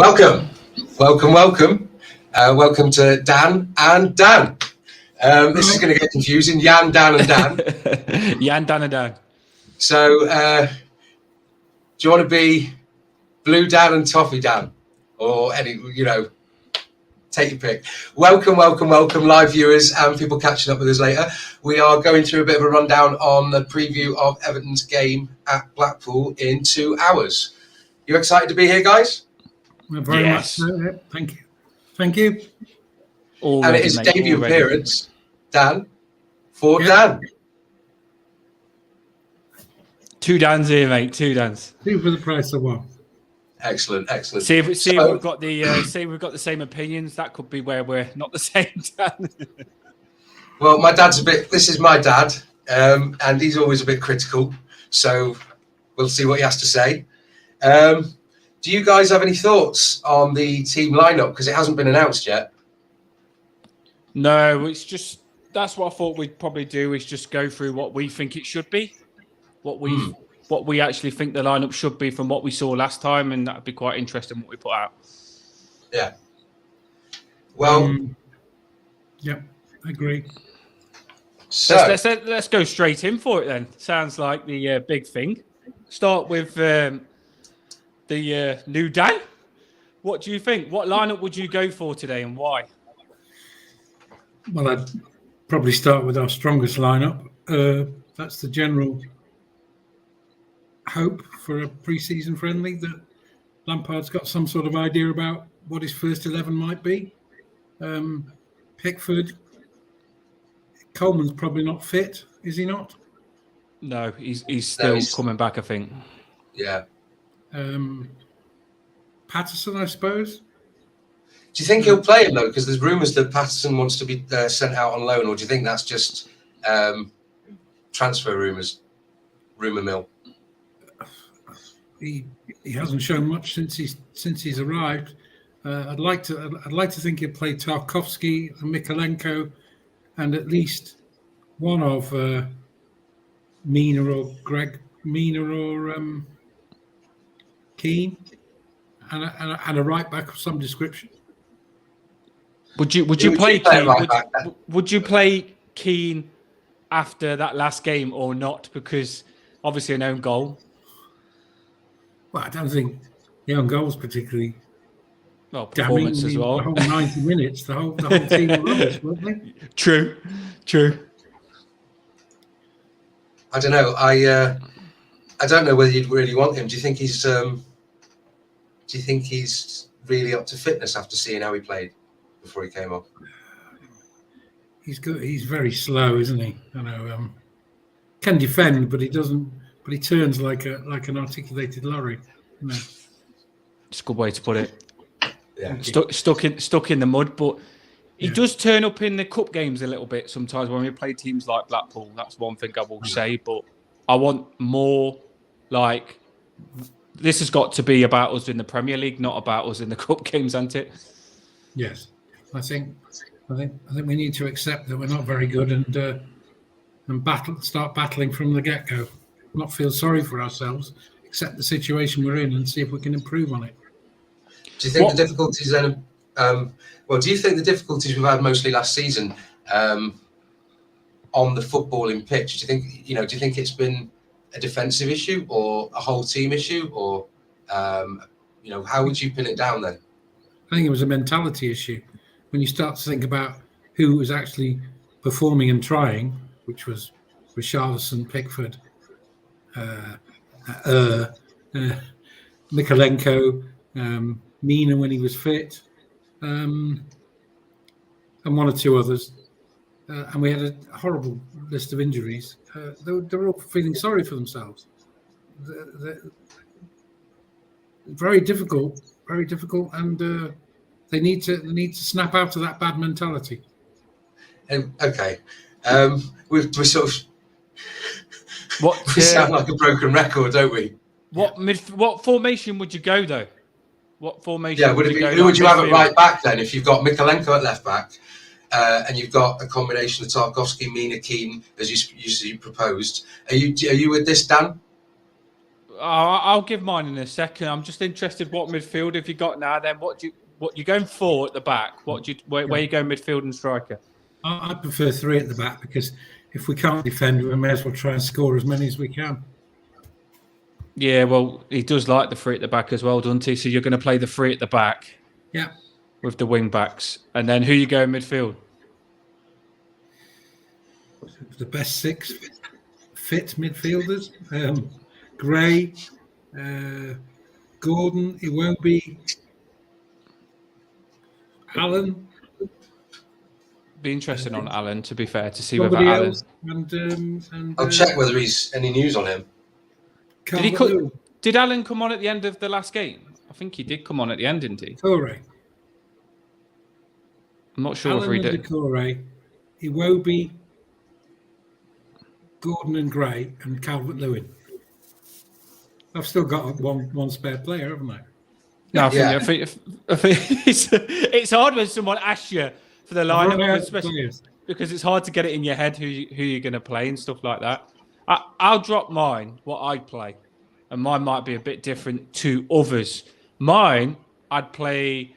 Welcome. Welcome to Dan and Dan. This is going to get confusing. Yann, Dan and Dan. Yann, Dan and Dan. So, do you want to be Blue Dan and Toffee Dan? Or any, take your pick. Welcome, live viewers and people catching up with us later. We are going through a bit of a rundown on the preview of Everton's game at Blackpool in 2 hours. You excited to be here, guys? Very much. Thank you. And it is debut appearance, Dan, for Dan. 2 Dans here, mate. 2 Dans. 2 for the price of 1. Excellent. See if we've got the same opinions. That could be where we're not the same, Dan. Well, my dad's this is my dad, and he's always a bit critical. So we'll see what he has to say. Do you guys have any thoughts on the team lineup? Because it hasn't been announced yet. No, that's what I thought we'd probably do, is just go through what we think it should be, what we actually think the lineup should be from what we saw last time, and that'd be quite interesting what we put out. Yeah. Well. Yeah, I agree. So let's go straight in for it then. Sounds like the big thing. Start with the new Dan. What do you think? What lineup would you go for today, and why? Well, I'd probably start with our strongest lineup. That's the general hope for a pre-season friendly, that Lampard's got some sort of idea about what his first 11 might be. Pickford, Coleman's probably not fit, is he not? No, he's still coming back, I think. Yeah. Patterson, I suppose. Do you think he'll play him though? Because there's rumours that Patterson wants to be sent out on loan, or do you think that's just transfer rumours, rumour mill? He hasn't shown much since he's arrived. I'd like to think he'll play Tarkowski and Mikalenko, and at least one of Mina or Keane, and a right back of some description. Would you play Keane? Would you play Keane after that last game or not? Because obviously an own goal. Well, I don't think the own goal's particularly performance as well. The whole 90 minutes, the whole team were rubbish, weren't they? True. I don't know. I don't know whether you'd really want him. Do you think he's really up to fitness after seeing how he played before he came off? He's good. He's very slow, isn't he? I know. Can defend, but he doesn't. But he turns like an articulated lorry. No. It's a good way to put it. Yeah. Stuck in the mud, but he does turn up in the cup games a little bit sometimes when we play teams like Blackpool. That's one thing I will say. But I want more. Like, this has got to be about us in the Premier League, not about us in the cup games, hasn't it? Yes, I think we need to accept that we're not very good and start battling from the get-go. Not feel sorry for ourselves, accept the situation we're in, and see if we can improve on it. Do you think the difficulties then? Do you think the difficulties we've had mostly last season on the footballing pitch? Do you think it's been a defensive issue or a whole team issue, or how would you pin it down then? I think it was a mentality issue. When you start to think about who was actually performing and trying, which was Richarlison, Pickford, Mikalenko, Mina when he was fit, and one or two others, and we had a horrible list of injuries. They were all feeling sorry for themselves. Very difficult, and they need to snap out of that bad mentality. Okay, we sort of we sound like a broken record, don't we? What formation would you go though? What formation? Yeah, who would you have at right back then? If you've got Mikalenko at left back, and you've got a combination of Tarkowski, Mina, Keane, as you proposed, are you with this, Dan? I'll give mine in a second. I'm just interested what midfield have you got now? Then what you're going for at the back? Where you go midfield and striker? I prefer 3 at the back because if we can't defend, we may as well try and score as many as we can. Yeah, well, he does like the 3 at the back as well, doesn't he? So you're going to play the 3 at the back. Yeah. With the wing backs, and then who you go in midfield? The best 6 fit midfielders: Gray, Gordon, Iwobi, Allen. Be interesting on Allen, to be fair, to see Somebody whether Allen. else, and I'll check whether he's any news on him. Did Allen come on at the end of the last game? I think he did come on at the end, didn't he? Corey. I'm not sure Allen if he did. Corey, Iwobi, Gordon and Gray, and Calvert-Lewin. I've still got one spare player, haven't I? No, I think it's hard when someone asks you for the lineup, especially because it's hard to get it in your head who you're going to play and stuff like that. I'll drop mine, what I play, and mine might be a bit different to others. Mine, I'd play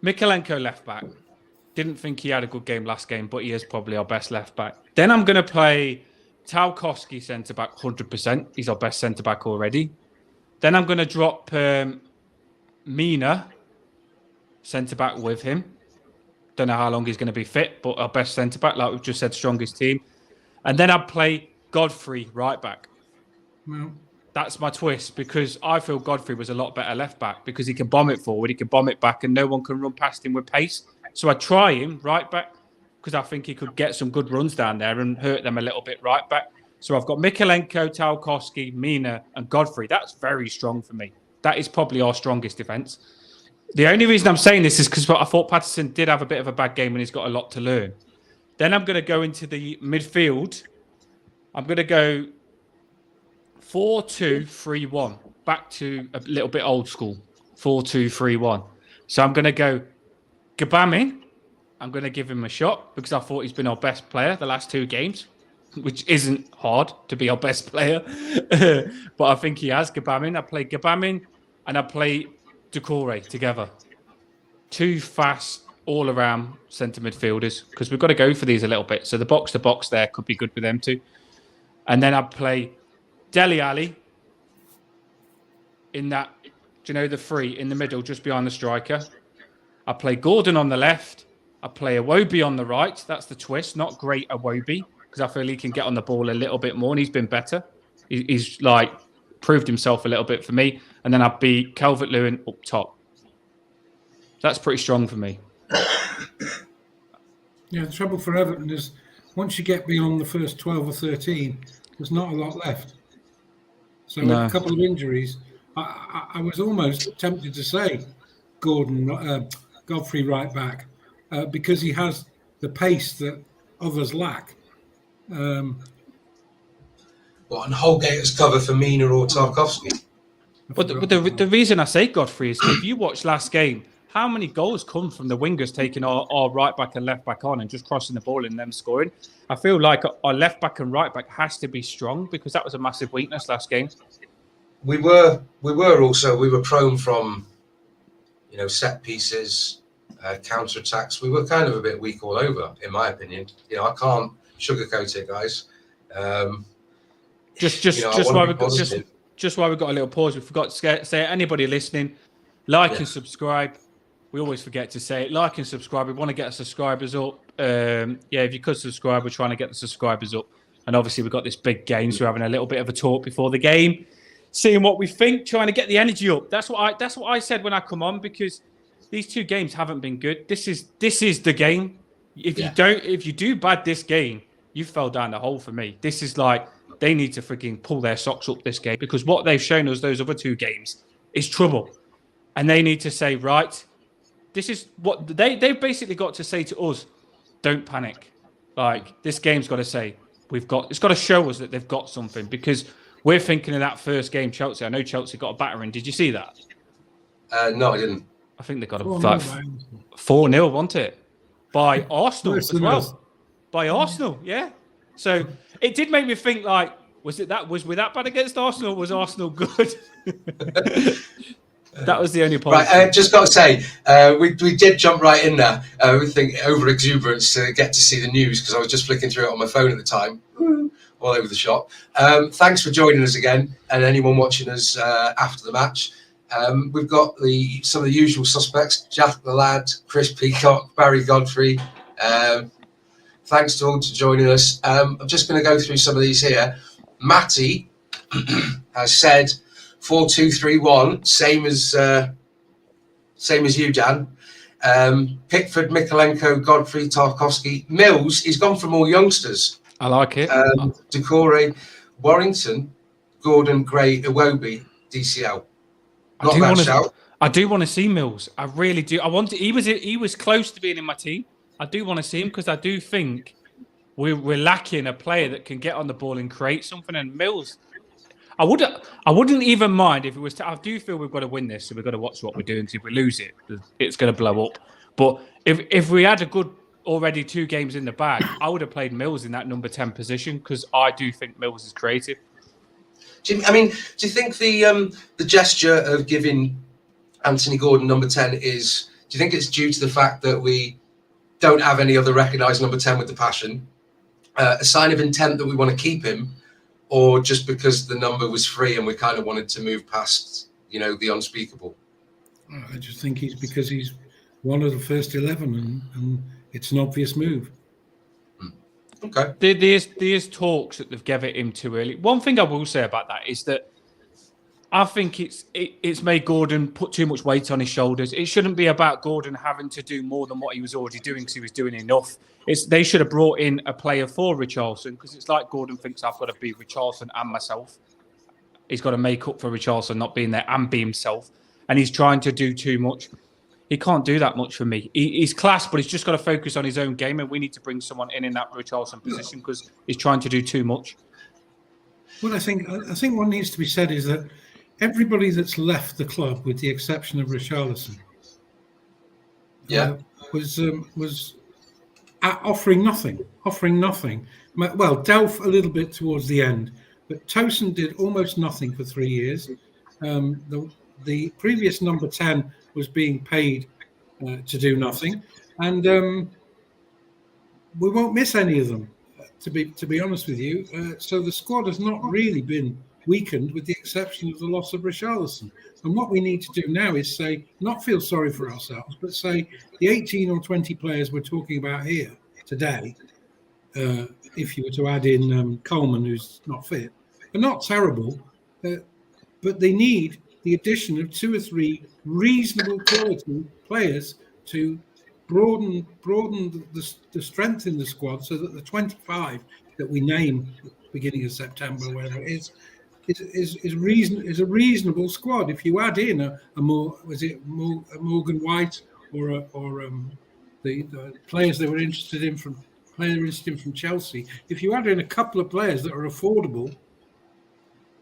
Mykolenko left back. Didn't think he had a good game last game, but he is probably our best left back. Then I'm going to play Tarkowski centre back 100%. He's our best centre back already. Then I'm going to drop Mina centre back with him. Don't know how long he's going to be fit, but our best centre back, like we've just said, strongest team. And then I'd play Godfrey right back. Well, that's my twist, because I feel Godfrey was a lot better left back because he can bomb it forward, he can bomb it back, and no one can run past him with pace. So I try him right back because I think he could get some good runs down there and hurt them a little bit right back. So I've got Mykolenko, Tarkowski, Mina, and Godfrey. That's very strong for me. That is probably our strongest defence. The only reason I'm saying this is because I thought Patterson did have a bit of a bad game and he's got a lot to learn. Then I'm going to go into the midfield. I'm going to go 4-2-3-1. Back to a little bit old school. 4-2-3-1. So I'm going to go Gbamin. I'm going to give him a shot because I thought he's been our best player the last 2 games, which isn't hard to be our best player. But I think he has Gbamin. I play Gbamin and I play Doucouré together. 2 fast, all-around centre midfielders because we've got to go for these a little bit. So the box-to-box there could be good with them too. And then I play Dele Alli in that, the 3 in the middle, just behind the striker. I play Gordon on the left. I play Iwobi on the right. That's the twist. Not great Iwobi because I feel he can get on the ball a little bit more and he's been better. He's proved himself a little bit for me. And then I'd be Calvert-Lewin up top. That's pretty strong for me. Yeah, the trouble for Everton is once you get beyond the first 12 or 13, there's not a lot left. So with a couple of injuries, I was almost tempted to say Godfrey right back because he has the pace that others lack. And Holgate's cover for Mina or Tarkowski? But the reason I say Godfrey is if you watch last game, how many goals come from the wingers taking our right back and left back on and just crossing the ball and them scoring? I feel like our left back and right back has to be strong because that was a massive weakness last game. We were prone from, set pieces, counter attacks. We were kind of a bit weak all over, in my opinion. I can't sugarcoat it, guys. Just while we've got a little pause, we forgot to say anybody listening, and subscribe. We always forget to say it. Like and subscribe. We want to get our subscribers up. If you could subscribe, we're trying to get the subscribers up. And obviously we've got this big game, so we're having a little bit of a talk before the game, seeing what we think, trying to get the energy up. That's what I said when I come on, because these 2 games haven't been good. This is the game. If you do bad this game, you fell down the hole for me. This is they need to freaking pull their socks up this game because what they've shown us those other 2 games is trouble. And they need to say, right, this is what they've basically got to say to us. Don't panic. This game's got to say, it's got to show us that they've got something because we're thinking of that first game, Chelsea. I know Chelsea got a battering. Did you see that? No, I didn't. I think they got a 4-0, wasn't it? By Arsenal as well. By Arsenal, yeah. So it did make me think Was we that bad against Arsenal? Or was Arsenal good? That was the only point. Right, just got to say, we did jump right in there. We think over exuberance to get to see the news because I was just flicking through it on my phone at the time, all over the shop. Thanks for joining us again, and anyone watching us after the match. We've got some of the usual suspects: Jack the Lad, Chris Peacock, Barry Godfrey. Thanks to all for joining us. I'm just going to go through some of these here. Matty has said 4-2-3-1, same as you, Dan. Pickford, Mikolenko, Godfrey, Tarkovsky, Mills. He's gone from all youngsters. I like it. Decore, Warrington, Gordon, Gray, Iwobi, DCL. Not a bad shout. I do want to see Mills. I really do. He was close to being in my team. I do want to see him because I do think we're lacking a player that can get on the ball and create something. And Mills, I wouldn't even mind if it was. I do feel we've got to win this, so we've got to watch what we're doing. Because if we lose it, it's going to blow up. But if we had a good already 2 games in the bag, I would have played Mills in that number 10 position because I do think Mills is creative. Do you think the gesture of giving Anthony Gordon number 10 is? Do you think it's due to the fact that we don't have any other recognised number 10 with the passion, a sign of intent that we want to keep him, or just because the number was free and we kind of wanted to move past, the unspeakable? I just think because he's one of the first 11 and it's an obvious move. Okay. There's talks that they've given him too early. One thing I will say about that is that I think it's made Gordon put too much weight on his shoulders. It shouldn't be about Gordon having to do more than what he was already doing because he was doing enough. They should have brought in a player for Richarlison because it's like Gordon thinks I've got to be Richarlison and myself. He's got to make up for Richarlison not being there and be himself. And he's trying to do too much. He can't do that much for me. He's class, but he's just got to focus on his own game. And we need to bring someone in that Richarlison position because he's trying to do too much. What I think what needs to be said is that everybody that's left the club, with the exception of Richarlison, was offering nothing. Well, Delph a little bit towards the end, but Tosin did almost nothing for 3 years. The previous number 10 was being paid to do nothing, and we won't miss any of them. To be honest with you, so the squad has not really been weakened, with the exception of the loss of Richarlison. And what we need to do now is not feel sorry for ourselves, but say the 18 or 20 players we're talking about here today, if you were to add in Coleman, who's not fit, are not terrible, but they need the addition of 2 or 3 reasonable quality players to broaden the strength in the squad, so that the 25 that we name at the beginning of September, whatever it is a reasonable squad. If you add in a Morgan White or the players they were interested in from Chelsea, if you add in a couple of players that are affordable,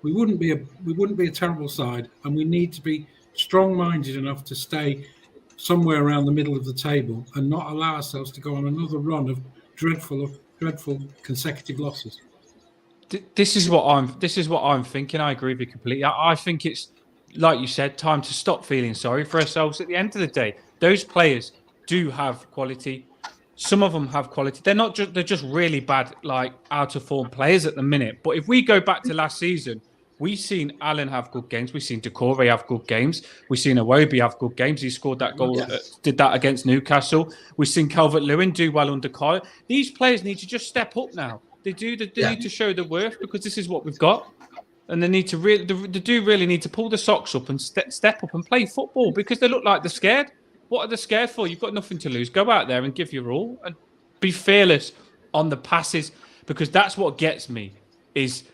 we wouldn't be a terrible side, and we need to be strong-minded enough to stay somewhere around the middle of the table and not allow ourselves to go on another run of dreadful consecutive losses. This is what I'm thinking. I agree with you completely. I think it's, like you said, time to stop feeling sorry for ourselves. At the end of the day, those players do have quality. Some of them have quality. They're just really bad, like out of form players at the minute. But if we go back to last season, we've seen Allen have good games. We've seen Decore have good games. We've seen Iwobi have good games. He scored that goal, did that against Newcastle. We've seen Calvert-Lewin do well under Kyle. These players need to just step up now. They need to show their worth, because this is what we've got. And they need to really need to pull the socks up and step up and play football, because they look like they're scared. What are they scared for? You've got nothing to lose. Go out there and give your all and be fearless on the passes, because that's what gets me, is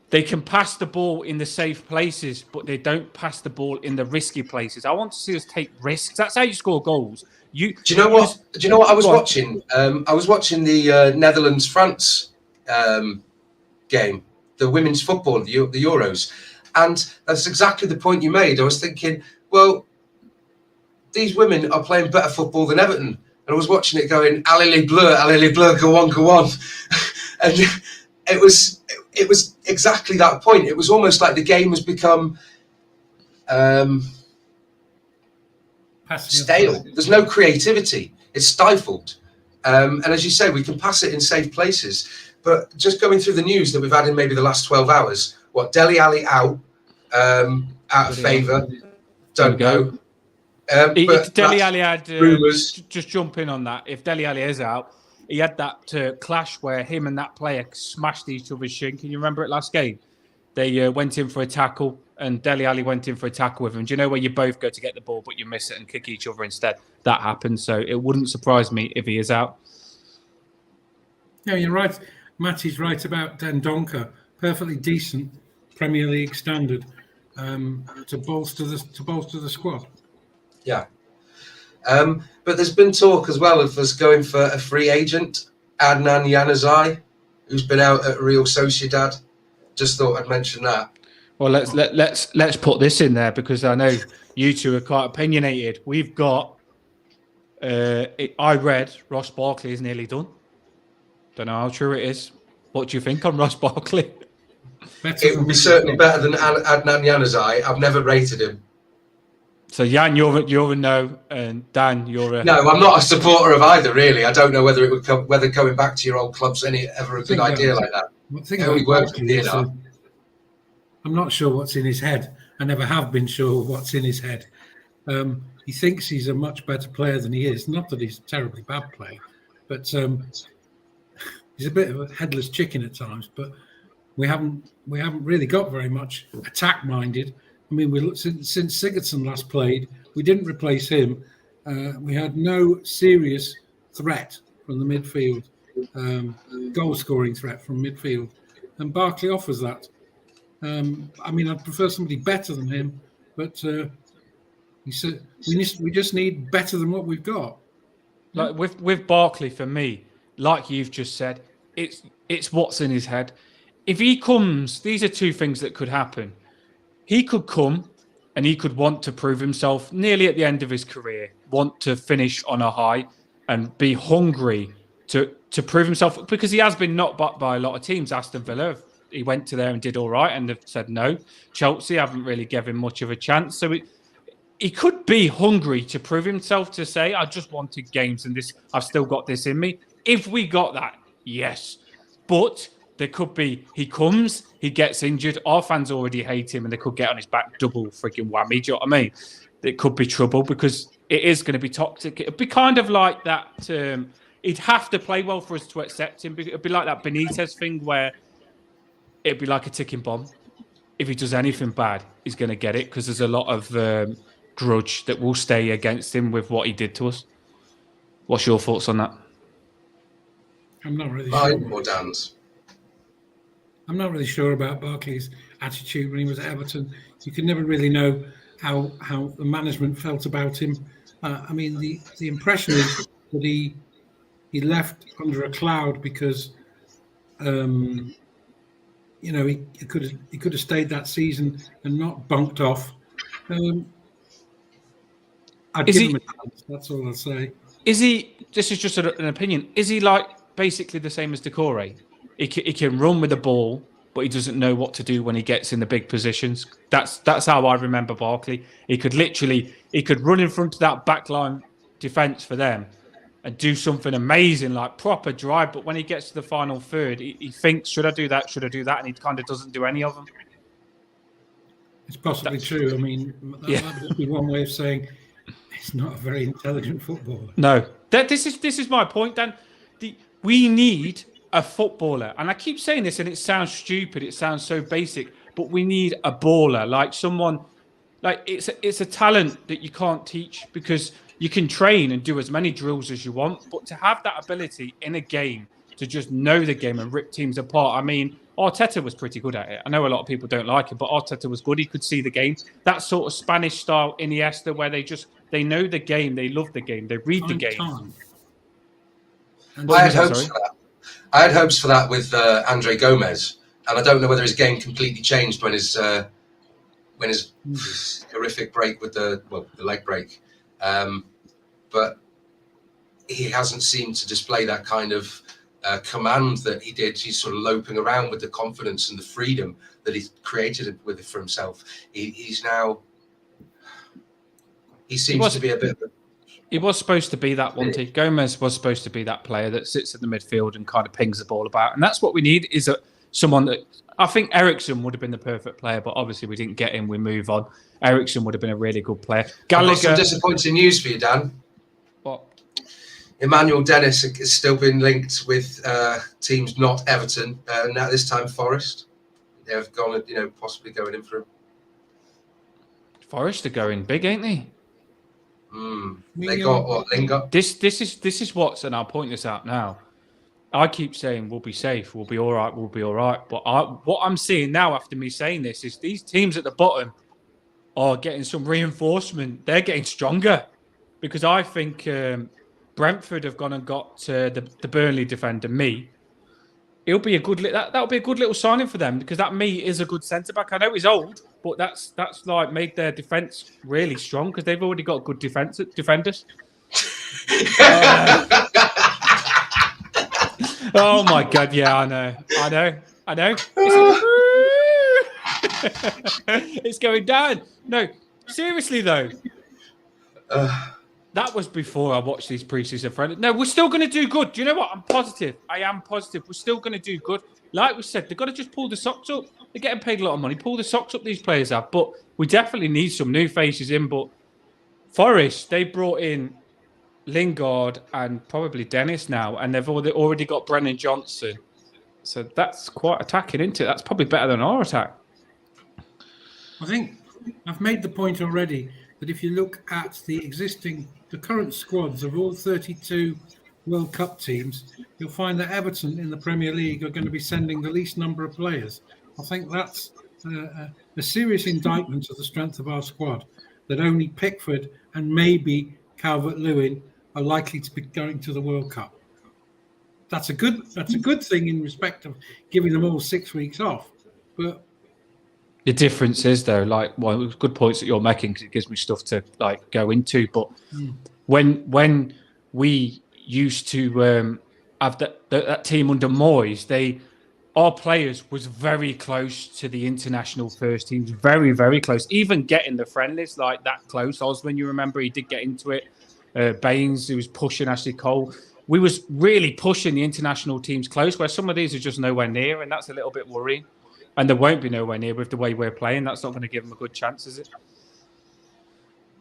they can pass the ball in the safe places, but they don't pass the ball in the risky places. I want to see us take risks. That's how you score goals. Do you know what I was watching? I was watching the Netherlands-France game, the women's football, the Euros. And that's exactly the point you made. I was thinking, well, these women are playing better football than Everton. And I was watching it going, allez les bleus, go on. And it was it was exactly that point. It was almost like the game has become stale. There's no creativity. It's stifled. And as you say, we can pass it in safe places. But just going through the news that we've had in maybe the last 12 hours, Dele Alli out of favour. Don't know. But Dele Alli had rumours. Just jump in on that. If Dele Alli is out, he had that clash where him and that player smashed each other's shin. Can you remember it last game? They went in for a tackle, and Dele Alli went in for a tackle with him. Do you know where you both go to get the ball, but you miss it and kick each other instead? That happened. So it wouldn't surprise me if he is out. Yeah, you're right. Matty's right about Dendoncker. Perfectly decent Premier League standard to bolster the squad. Yeah. But there's been talk as well of us going for a free agent, Adnan Januzaj, who's been out at Real Sociedad. Just thought I'd mention that. Well, let's put this in there because I know you two are quite opinionated. We've got. I read Ross Barkley is nearly done. Don't know how true it is. What do you think on Ross Barkley? It would be certainly better than Adnan Januzaj. I've never rated him. So Jan, you're a no, and Dan, you're a no. I'm not a supporter of either, really. I don't know whether it would whether going back to your old club's ever a good idea like that. I'm not sure what's in his head. I never have been sure what's in his head. He thinks he's a much better player than he is. Not that he's a terribly bad player, but he's a bit of a headless chicken at times. But we haven't really got very much attack minded. I mean, since Sigurdsson last played, we didn't replace him. We had no serious threat from the midfield, goal-scoring threat from midfield, and Barkley offers that. I mean, I'd prefer somebody better than him, but he said we just need better than what we've got. Like with Barkley, for me, like you've just said, it's what's in his head. If he comes, these are two things that could happen. He could come and he could want to prove himself nearly at the end of his career, want to finish on a high and be hungry to prove himself because he has been knocked back by a lot of teams. Aston Villa, he went to there and did all right and they've said no. Chelsea haven't really given him much of a chance. So he could be hungry to prove himself, to say, I just wanted games and this, I've still got this in me. If we got that, yes. But there could be, he comes, he gets injured, our fans already hate him and they could get on his back double freaking whammy. Do you know what I mean? It could be trouble because it is going to be toxic. It'd be kind of like that, he'd have to play well for us to accept him. It'd be like that Benitez thing where it'd be like a ticking bomb. If he does anything bad, he's going to get it because there's a lot of grudge that will stay against him with what he did to us. What's your thoughts on that? I'm not really sure. Mine or Dan's? I'm not really sure about Barkley's attitude when he was at Everton. You can never really know how the management felt about him. I mean, the impression is that he left under a cloud because, he could have stayed that season and not bunked off. I'd give him a chance. That's all I'll say. Is he? This is just an opinion. Is he like basically the same as Decore? He can run with the ball, but he doesn't know what to do when he gets in the big positions. That's how I remember Barkley. He could run in front of that backline defence for them and do something amazing, like proper drive. But when he gets to the final third, he thinks, should I do that? Should I do that? And he kind of doesn't do any of them. It's possibly true. I mean, that would be one way of saying he's not a very intelligent footballer. No, this is my point, Dan. We need a footballer, and I keep saying this, and it sounds stupid. It sounds so basic, but we need a baller, like someone, like it's a talent that you can't teach because you can train and do as many drills as you want, but to have that ability in a game to just know the game and rip teams apart. I mean, Arteta was pretty good at it. I know a lot of people don't like it, but Arteta was good. He could see the game. That sort of Spanish style Iniesta, where they know the game, they love the game, they read the game. I had hopes for that. I had hopes for that with Andre Gomez, and I don't know whether his game completely changed when his horrific break with the leg break, but he hasn't seemed to display that kind of command that he did. He's sort of loping around with the confidence and the freedom that he's created with it for himself. He's now. He seems to be a bit. He was supposed to be that, wasn't he? Gomez was supposed to be that player that sits in the midfield and kind of pings the ball about. And that's what we need, is someone that... I think Ericsson would have been the perfect player, but obviously we didn't get him. We move on. Ericsson would have been a really good player. Gallagher... I've got some disappointing news for you, Dan. What? Emmanuel Dennis has still been linked with teams not Everton. Now this time Forest. They've gone, possibly going in for him. Forest are going big, ain't they? They got what, Lingard? This is what's, and I'll point this out now. I keep saying we'll be safe, we'll be all right, we'll be all right. But what I'm seeing now after me saying this is these teams at the bottom are getting some reinforcement. They're getting stronger, because I think Brentford have gone and got the Burnley defender, Me. It'll be a good that'll be a good little signing for them, because that Me is a good centre back. I know he's old, but that's like made their defence really strong, because they've already got good defenders. Oh my God! Yeah, I know. It's going down. No, seriously though. That was before I watched these pre-season friendlies. No, we're still going to do good. Do you know what? I'm positive. I am positive. We're still going to do good. Like we said, they've got to just pull the socks up. They're getting paid a lot of money. Pull the socks up, these players have. But we definitely need some new faces in. But Forest, they brought in Lingard and probably Dennis now, and they've already got Brennan Johnson. So that's quite attacking, isn't it? That's probably better than our attack. I think I've made the point already that if you look at the current squads of all 32 World Cup teams, you'll find that Everton in the Premier League are going to be sending the least number of players. I think that's a serious indictment of the strength of our squad, that only Pickford and maybe Calvert-Lewin are likely to be going to the World Cup. That's a good thing in respect of giving them all 6 weeks off. But the difference is, though, good points that you're making, because it gives me stuff to go into. But when we used to have that team under Moyes, our players was very close to the international first teams, very, very close. Even getting the friendlies like that close. Osman, you remember, he did get into it. Baines, who was pushing Ashley Cole. We was really pushing the international teams close, where some of these are just nowhere near, and that's a little bit worrying. And there won't be nowhere near with the way we're playing. That's not going to give them a good chance, is it?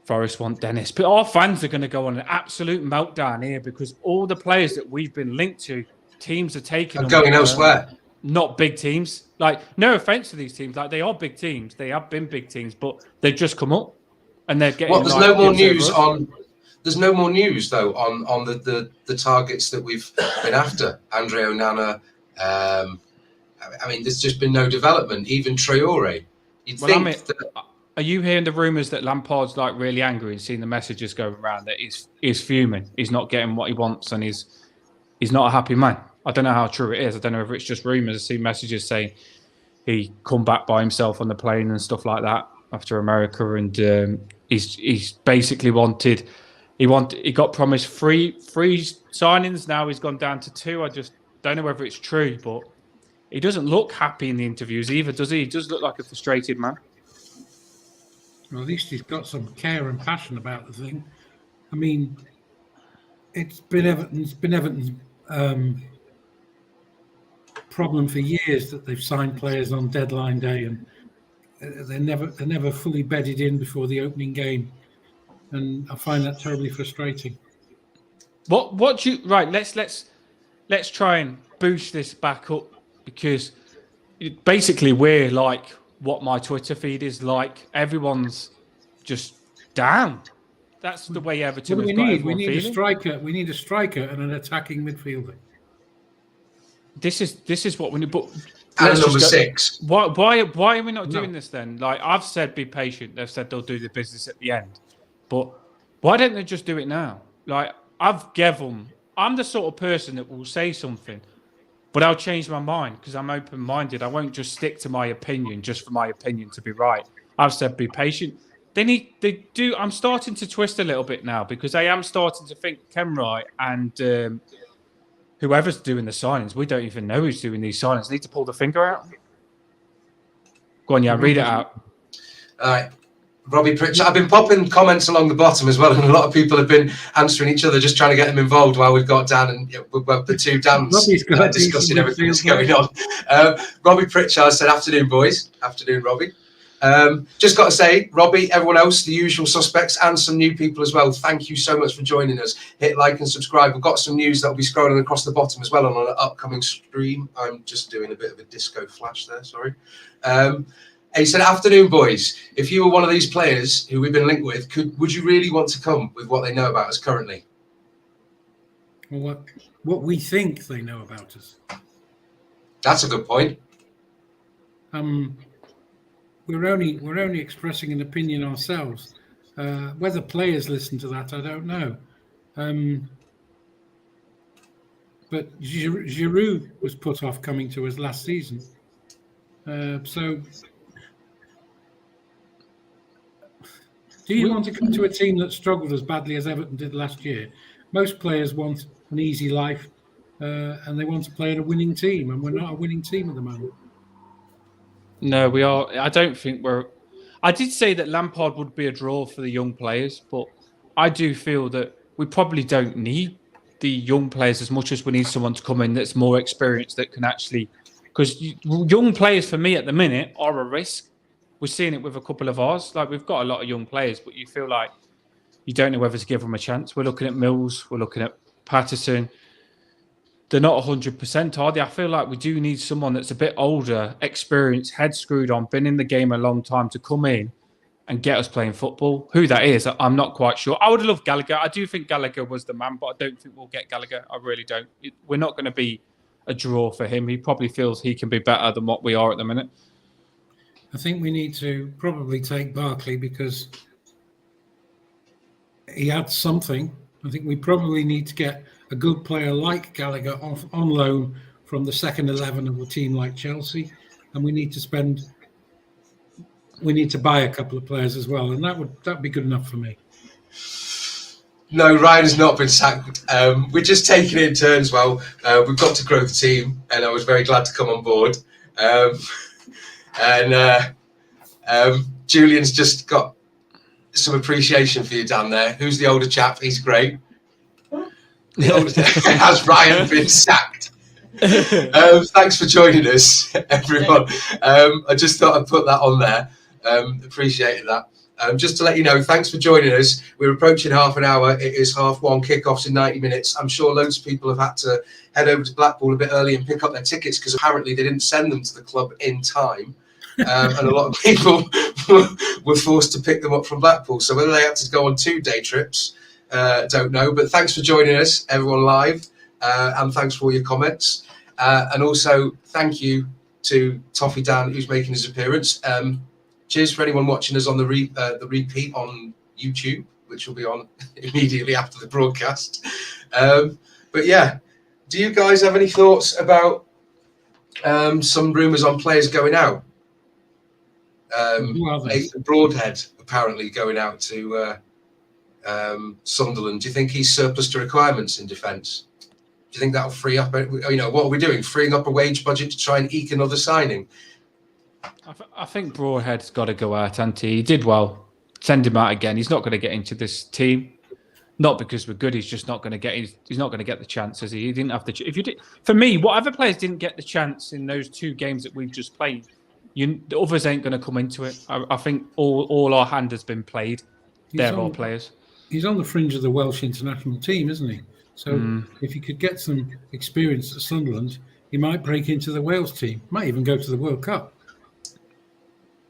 Forest want Dennis. But our fans are going to go on an absolute meltdown here, because all the players that we've been linked to, teams are taking them going elsewhere. Not big teams. No offense to these teams. They are big teams. They have been big teams, but they've just come up and they're getting... There's no more news on... There's no more news, though, on the targets that we've been after. Andre Onana. There's just been no development. Even Traore. Are you hearing the rumours that Lampard's really angry and seeing the messages going around that he's fuming? He's not getting what he wants, and he's not a happy man. I don't know how true it is. I don't know if it's just rumours. I see messages saying he come back by himself on the plane and stuff like that after America, and he's basically wanted. He got promised three signings. Now he's gone down to 2. I just don't know whether it's true, but he doesn't look happy in the interviews either, does he? He does look like a frustrated man. Well, at least he's got some care and passion about the thing. It's been Everton's problem for years that they've signed players on deadline day, and they're never fully bedded in before the opening game. And I find that terribly frustrating. Let's try and boost this back up, because basically we're like what my Twitter feed is like. Everyone's just down. That's the way Everton. What do we need? We need a striker. We need a striker and an attacking midfielder. This is what we need. But and number 6. Why are we not doing this then? I've said, be patient. They've said they'll do the business at the end. But why don't they just do it now? I've given... I'm the sort of person that will say something, but I'll change my mind, because I'm open-minded. I won't just stick to my opinion just for my opinion to be right. I've said be patient. I'm starting to twist a little bit now, because I am starting to think Kenwright and whoever's doing the signings, we don't even know who's doing these signings. They need to pull the finger out. Go on, yeah, read it out. All right. Robbie Pritchard. I've been popping comments along the bottom as well, and a lot of people have been answering each other, just trying to get them involved while we've got Dan and the two Dans discussing everything that's going on. Robbie Pritchard said, "Afternoon, boys." Afternoon, Robbie. Just got to say, Robbie, everyone else, the usual suspects, and some new people as well. Thank you so much for joining us. Hit like and subscribe. We've got some news that will be scrolling across the bottom as well on an upcoming stream. I'm just doing a bit of a disco flash there. Sorry. He said, "Afternoon, boys. If you were one of these players who we've been linked with, would you really want to come with what they know about us currently?" Well, what we think they know about us. That's a good point. We're only expressing an opinion ourselves. Whether players listen to that, I don't know. But Giroud was put off coming to us last season. So, do you want to come to a team that struggled as badly as Everton did last year? Most players want an easy life, and they want to play in a winning team, and we're not a winning team at the moment. No, we are. I don't think we're. I did say that Lampard would be a draw for the young players, but I do feel that we probably don't need the young players as much as we need someone to come in that's more experienced that can actually. Because young players for me at the minute are a risk. We're seeing it with a couple of ours. Like we've got a lot of young players, but you feel like you don't know whether to give them a chance. We're looking at Mills. We're looking at Patterson. They're not 100%, are they? I feel like we do need someone that's a bit older, experienced, head screwed on, been in the game a long time to come in and get us playing football. Who that is, I'm not quite sure. I would love Gallagher. I do think Gallagher was the man, but I don't think we'll get Gallagher. I really don't. We're not going to be a draw for him. He probably feels he can be better than what we are at the minute. I think we need to probably take Barkley because he adds something. I think we probably need to get a good player like Gallagher on loan from the second 11 of a team like Chelsea, and we need to buy a couple of players as well, and that'd be good enough for me. No, Ryan has not been sacked. We're just taking it in turns. Well, we've got to grow the team, and I was very glad to come on board. Julian's just got some appreciation for you, Dan. There, who's the older chap? He's great. Has Ryan been sacked? Thanks for joining us, everyone. I just thought I'd put that on there. Appreciated that. Just to let you know, thanks for joining us. We're approaching half an hour. It is 1:30 kickoffs in 90 minutes. I'm sure loads of people have had to head over to Blackpool a bit early and pick up their tickets because apparently they didn't send them to the club in time. And a lot of people were forced to pick them up from Blackpool. So whether they had to go on 2 day trips, don't know. But thanks for joining us, everyone live, and thanks for all your comments. And also thank you to Toffee Dan, who's making his appearance. Cheers for anyone watching us on the repeat on YouTube, which will be on immediately after the broadcast. But yeah, do you guys have any thoughts about some rumours on players going out? Nathan Broadhead apparently going out to Sunderland. Do you think he's surplus to requirements in defence? Do you think that'll free up? What are we doing? Freeing up a wage budget to try and eke another signing? I think Broadhead's got to go out, Antti. He did well. Send him out again. He's not going to get into this team. Not because we're good. He's just not going to get. He's not going to get the chances. He didn't have the. If you did, for me, whatever players didn't get the chance in those 2 games that we've just played, the others ain't going to come into it. I think all our hand has been played. They're all players. He's on the fringe of the Welsh international team, isn't he? So if he could get some experience at Sunderland, he might break into the Wales team. Might even go to the World Cup.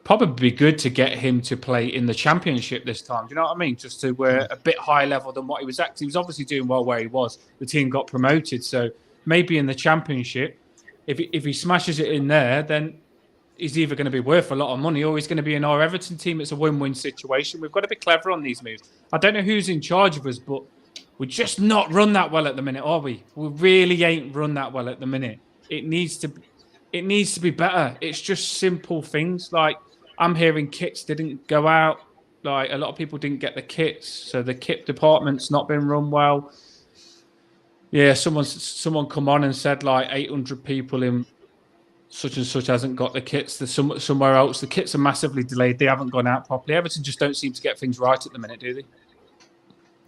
Probably be good to get him to play in the Championship this time. Do you know what I mean? Just to we're a bit higher level than what he was actually. He was obviously doing well where he was. The team got promoted, so maybe in the Championship, if he smashes it in there, then he's either going to be worth a lot of money or he's going to be in our Everton team. It's a win-win situation. We've got to be clever on these moves. I don't know who's in charge of us, but we're just not run that well at the minute, are we? We really ain't run that well at the minute. It needs to be better. It's just simple things like. I'm hearing kits didn't go out. Like a lot of people didn't get the kits, so the kit department's not been run well. Yeah, someone come on and said like 800 people in such and such hasn't got the kits. There's somewhere else. The kits are massively delayed. They haven't gone out properly. Everton just don't seem to get things right at the minute, do they?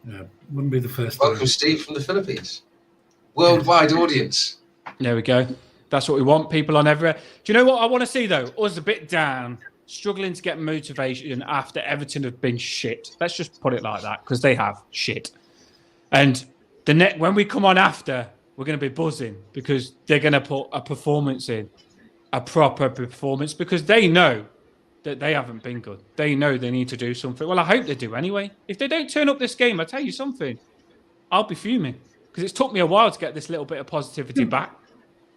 Yeah, wouldn't be the first Welcome, time. Steve from the Philippines. Worldwide audience. There we go. That's what we want. People on everywhere. Do you know what I want to see though? Us a bit down, struggling to get motivation after Everton have been shit. Let's just put it like that because they have shit. And when we come on after, we're going to be buzzing because they're going to put a performance in, a proper performance, because they know that they haven't been good. They know they need to do something. Well, I hope they do anyway. If they don't turn up this game, I tell you something, I'll be fuming because it's took me a while to get this little bit of positivity back.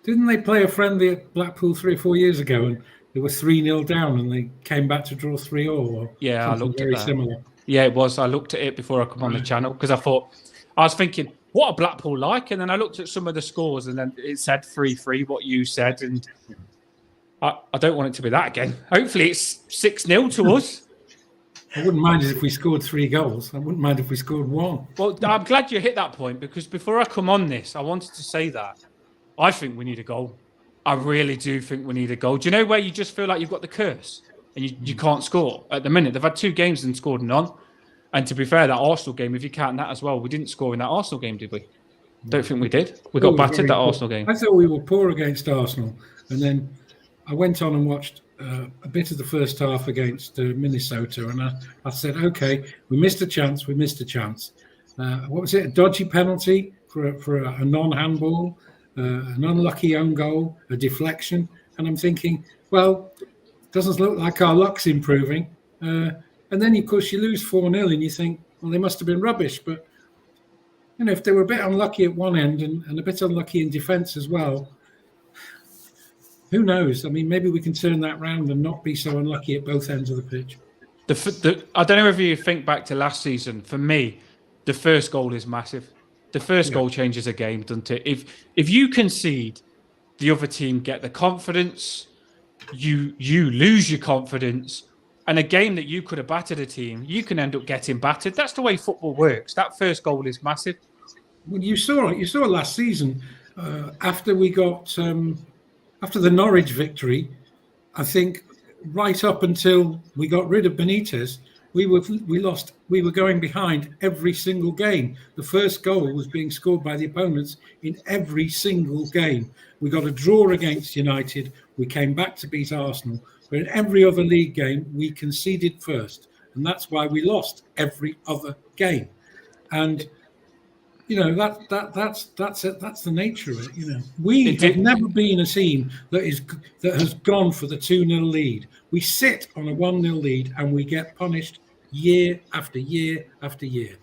Didn't they play a friendly at Blackpool 3 or 4 years ago and they were 3-0 down and they came back to draw 3-3? Yeah, I looked at that. Similar. Yeah, it was. I looked at it before I come on the channel because I was thinking, what are Blackpool like? And then I looked at some of the scores and then it said 3-3, what you said. And I don't want it to be that again. Hopefully it's 6-0 to us. I wouldn't mind it if we scored 3 goals. I wouldn't mind if we scored 1. Well, I'm glad you hit that point because before I come on this, I wanted to say that I think we need a goal. I really do think we need a goal. Do you know where you just feel like you've got the curse and you can't score? At the minute, they've had 2 games and scored none. And to be fair, that Arsenal game, if you count that as well, we didn't score in that Arsenal game, did we? Don't think we did. We got battered that Arsenal game. I thought we were poor against Arsenal. And then I went on and watched a bit of the first half against Minnesota. And I said, okay, we missed a chance. What was it? A dodgy penalty for a non-handball, an unlucky own goal, a deflection. And I'm thinking, well, it doesn't look like our luck's improving. And then, of course, you lose 4-0 and you think, well, they must have been rubbish. But, if they were a bit unlucky at one end and a bit unlucky in defence as well, who knows? I mean, maybe we can turn that round and not be so unlucky at both ends of the pitch. I don't know if you think back to last season. For me, the first goal is massive. The first goal changes a game, doesn't it? If you concede, the other team get the confidence, you lose your confidence, and a game that you could have battered a team, you can end up getting battered. That's the way football works. That first goal is massive. Well, you saw last season after we got after the Norwich victory. I think right up until we got rid of Benitez, we were going behind every single game. The first goal was being scored by the opponents in every single game. We got a draw against United. We came back to beat Arsenal. But in every other league game, we conceded first. And that's why we lost every other game. And, that's the nature of it. We have never been a team that has gone for the 2-0 lead. We sit on a 1-0 lead and we get punished year after year after year.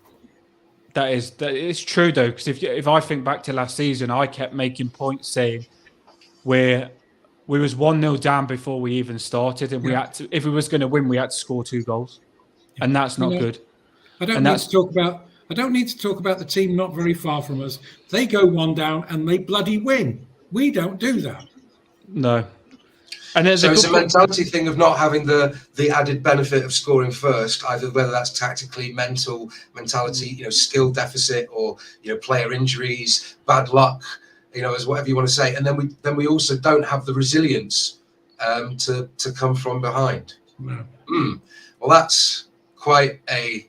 That is true, though, because if I think back to last season, I kept making points saying we was 1-0 down before we even started, and we had to, if we was going to win, we had to score 2 goals, and that's not good. I don't need to talk about the team not very far from us. They go 1 down and they bloody win. We don't do that. No. And so it's a mentality thing of not having the added benefit of scoring first, either whether that's tactically, mentality, skill deficit, or player injuries, bad luck, as whatever you want to say. And then we also don't have the resilience to come from behind. No. Well, that's quite a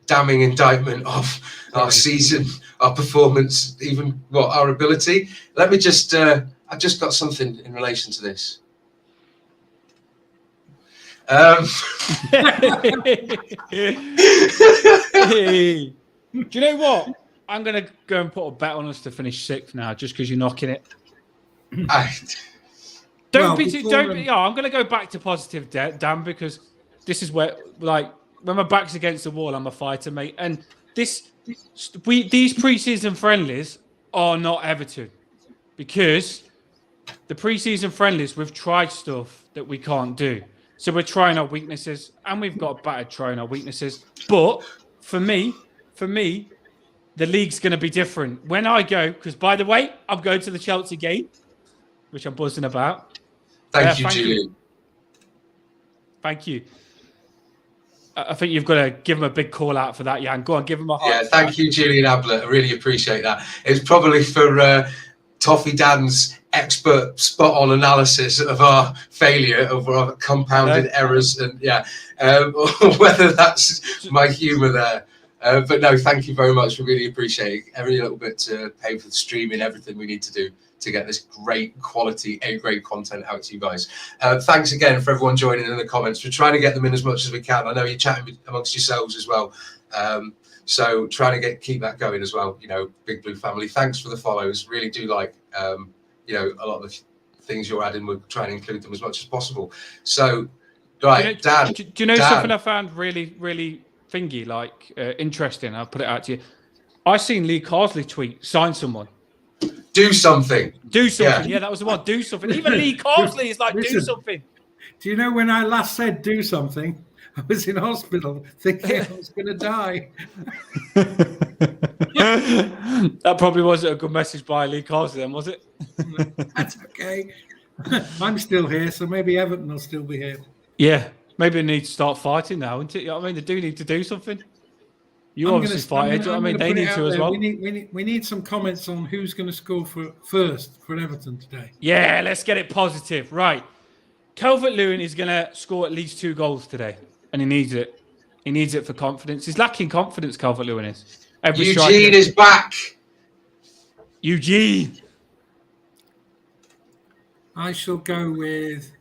damning indictment of our season, our performance, even our ability. Let me just I've just got something in relation to this. Hey, do you know what? I'm going to go and put a bet on us to finish 6th now, just because you're knocking it. I'm going to go back to positive, Dan, because this is where, when my back's against the wall, I'm a fighter, mate. And these pre-season friendlies are not Everton, because the pre-season friendlies, we've tried stuff that we can't do. So we're trying our weaknesses, and we've got battered trying our weaknesses. But for me, the league's going to be different. When I go, because by the way, I'm going to the Chelsea game, which I'm buzzing about. Thank you, Julian. Thank you. I think you've got to give him a big call out for that, Jan. Go on, give him a high. Yeah, thank you, Julian Ablett. I really appreciate that. It's probably for Toffee Dan's expert spot-on analysis of our failure, of our compounded errors, and whether that's my humour there. But no, thank you very much. We really appreciate it. Every little bit to pay for the streaming, everything we need to do to get this great quality, great content out to you guys. Thanks again for everyone joining in the comments. We're trying to get them in as much as we can. I know you're chatting amongst yourselves as well. So trying to keep that going as well. You know, Big Blue family, thanks for the follows. Really do like, you know, a lot of the things you're adding. We're trying to include them as much as possible. So, right, Dan. Do you know something I found really, really thingy, like interesting? I'll put it out to you. I seen Lee Carsley tweet, sign someone. Do something. Do something. Yeah, that was the one. Do something. Even Lee Carsley is like, do something. Do you know when I last said do something? I was in hospital thinking I was going to die. That probably wasn't a good message by Lee Carsley then, was it? That's okay. I'm still here, so maybe Everton will still be here. Yeah, maybe they need to start fighting now, isn't it? You know what I mean? They do need to do something. You obviously fight. I mean, they need to as well. We need some comments on who's going to score first for Everton today. Yeah, let's get it positive. Right. Calvert-Lewin is going to score at least 2 goals today, and he needs it. He needs it for confidence. He's lacking confidence, Calvert-Lewin is. Eugene is back. Eugene. I shall go with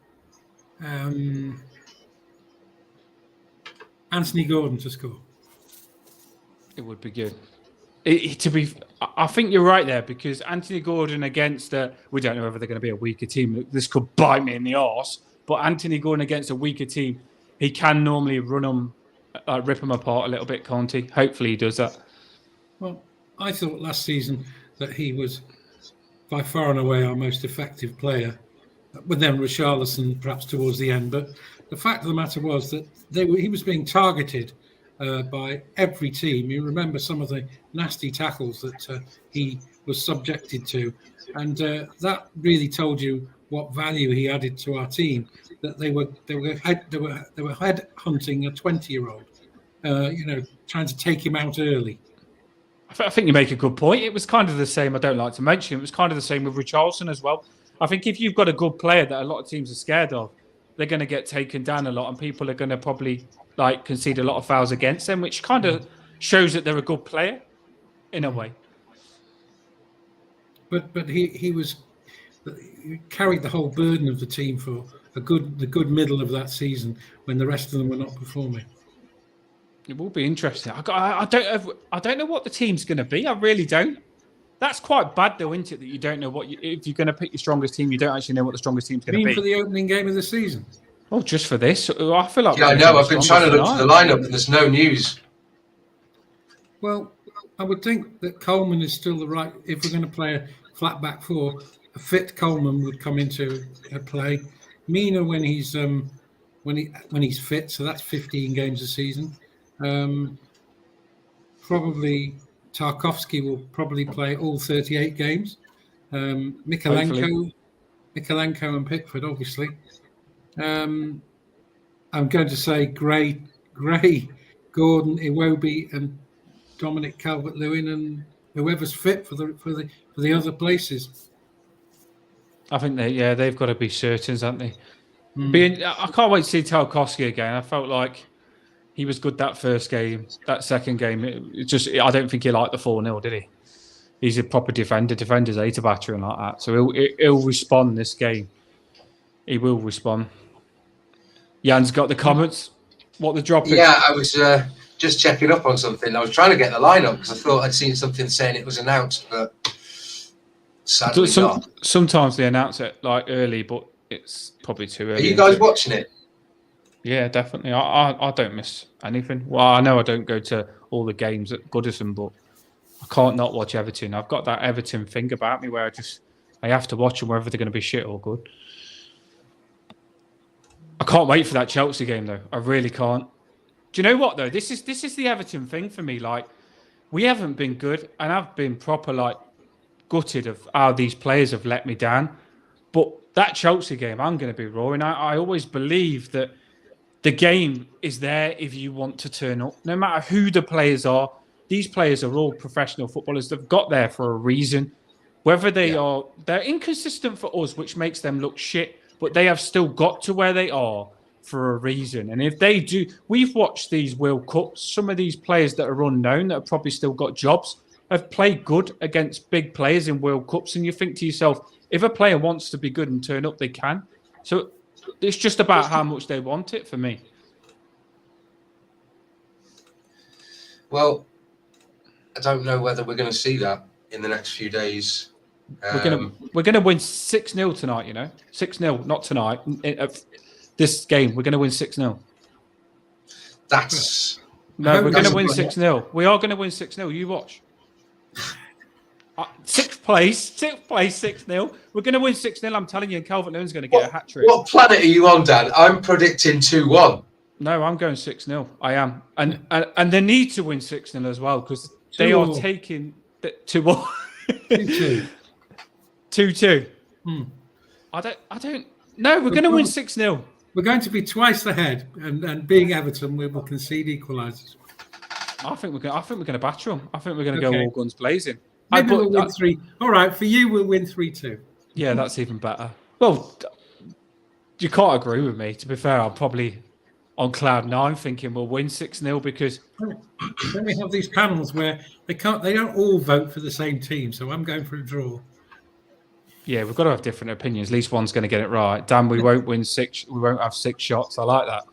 Anthony Gordon to score. It would be good. I think you're right there, because Anthony Gordon against we don't know whether they're going to be a weaker team. This could bite me in the arse. But Anthony Gordon against a weaker team, he can normally run them, rip them apart a little bit, can't he? Hopefully he does that. Well, I thought last season that he was by far and away our most effective player, with then Richarlison perhaps towards the end. But the fact of the matter was that he was being targeted by every team. You remember some of the nasty tackles that he was subjected to, and that really told you what value he added to our team. That they were head hunting a 20-year-old, trying to take him out early. I think you make a good point. It was kind of the same. I don't like to mention it was kind of the same with Richarlison as well. I think if you've got a good player that a lot of teams are scared of, they're going to get taken down a lot, and people are going to probably concede a lot of fouls against them, which kind of shows that they're a good player in a way. But he carried the whole burden of the team for the good middle of that season when the rest of them were not performing. It will be interesting. I don't know what the team's going to be. I really don't. That's quite bad, though, isn't it? That you don't know if you're going to pick your strongest team, you don't actually know what the strongest team's going to be. For the opening game of the season? Oh, just for this? I feel like... Yeah, I know. I've been trying to look for the lineup, and there's no news. Well, I would think that Coleman is still the right... If we're going to play a flat back 4, a fit Coleman would come into play. Mina when he's fit, so that's 15 games a season. Probably Tarkowski will probably play all 38 games. Mikalenko and Pickford, obviously. I'm going to say Gray, Gordon, Iwobi, and Dominic Calvert-Lewin, and whoever's fit for the other places. I think they've got to be certain, haven't they? I can't wait to see Tarkowski again. I felt like he was good that first game. That second game, I don't think he liked the 4-0, did he? He's a proper defender. Defenders hate a battering like that. So he'll respond this game. He will respond. Jan's got the comments. What the drop is? Yeah, I was just checking up on something. I was trying to get the lineup because I thought I'd seen something saying it was announced, but sadly not. Sometimes they announce it early, but it's probably too early. Are you guys watching it? Yeah, definitely. I don't miss anything. Well, I know I don't go to all the games at Goodison, but I can't not watch Everton. I've got that Everton thing about me where I have to watch them whether they're going to be shit or good. I can't wait for that Chelsea game, though. I really can't. Do you know what, though? This is the Everton thing for me. We haven't been good, and I've been proper, gutted of how these players have let me down. But that Chelsea game, I'm going to be roaring. I always believe that the game is there if you want to turn up. No matter who the players are, these players are all professional footballers. They've got there for a reason. Whether they're inconsistent for us, which makes them look shit, but they have still got to where they are for a reason. And if they do, we've watched these World Cups. Some of these players that are unknown, that have probably still got jobs, have played good against big players in World Cups. And you think to yourself, if a player wants to be good and turn up, they can. So it's just about how much they want it for me. Well, I don't know whether we're going to see that in the next few days. We're gonna win 6-0 tonight. 6-0, not tonight. This game, we're gonna win 6-0. We're gonna win 6-0. We are gonna win 6-0. You watch. Sixth place, 6-0. We're gonna win 6-0. I'm telling you, and Calvert-Lewin's gonna get a hat trick. What planet are you on, Dan? I'm predicting 2-1. No, I'm going 6-0. I am, and they need to win 6-0 as well because they are taking 2-1. 2-2. I don't. No, we're going to win 6-0. We're going to be twice ahead, and being Everton, we will concede equalisers. I think we're going to batter them. I think we're going to go all guns blazing. Maybe we'll win 3. All right, for you, we'll win 3-2. Yeah, that's even better. Well, you can't agree with me. To be fair, I'm probably on cloud 9 thinking we'll win 6-0 because then we have these panels where they don't all vote for the same team. So I'm going for a draw. Yeah, we've got to have different opinions. At least one's going to get it right. Dan, we won't win 6. We won't have 6 shots. I like that.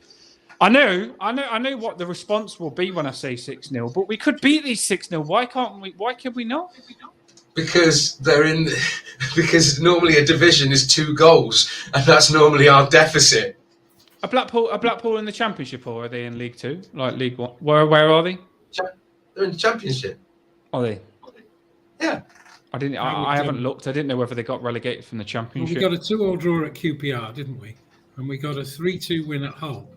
I know what the response will be when I say 6-0, but we could beat these 6-0. Why can't we? Why can we not? Because because normally a division is 2 goals, and that's normally our deficit. Are Blackpool in the Championship, or are they in League 2? Like League 1? Where are they? They're in the Championship. Are they? Yeah. I haven't looked. I didn't know whether they got relegated from the Championship. Well, we got a 2-2 draw at QPR, didn't we? And we got a 3-2 win at Hull.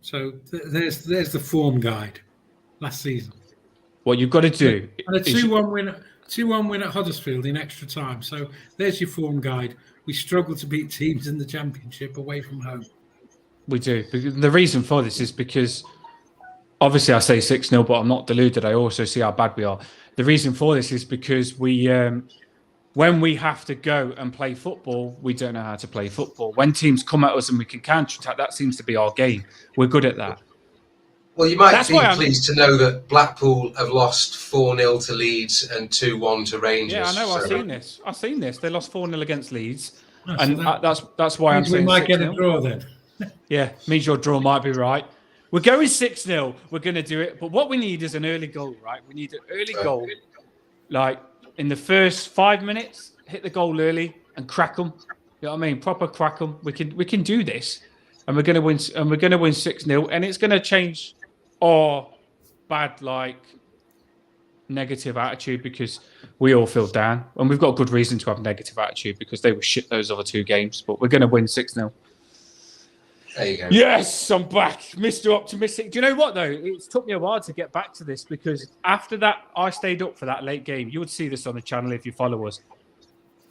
So there's the form guide last season. What you've got to do, and a 2-1 win at Huddersfield in extra time. So there's your form guide. We struggle to beat teams in the Championship away from home. We do. The reason for this is because, obviously, I say 6-0, but I'm not deluded. I also see how bad we are. The reason for this is because we, when we have to go and play football, we don't know how to play football. When teams come at us and we can counter-attack, that seems to be our game. We're good at that. Well, you might be pleased to know that Blackpool have lost 4-0 to Leeds and 2-1 to Rangers. Yeah, I know. I've seen this. They lost 4-0 against Leeds, and that's why I'm saying we might 6-0. get a draw then. Yeah, means your draw might be right. We're going 6-0. We're going to do it. But what we need is an early goal, right? We need an early goal. Like in the first 5 minutes, hit the goal early and crack them. You know what I mean? Proper crack them. We can do this. And we're going to win. And we're going to win 6-0. And it's going to change our bad, negative attitude because we all feel down. And we've got good reason to have negative attitude because they were shit those other 2 games. But we're going to win 6-0. There you go. Yes, I'm back. Mr. Optimistic. Do you know what, though? It took me a while to get back to this because after that, I stayed up for that late game. You would see this on the channel if you follow us.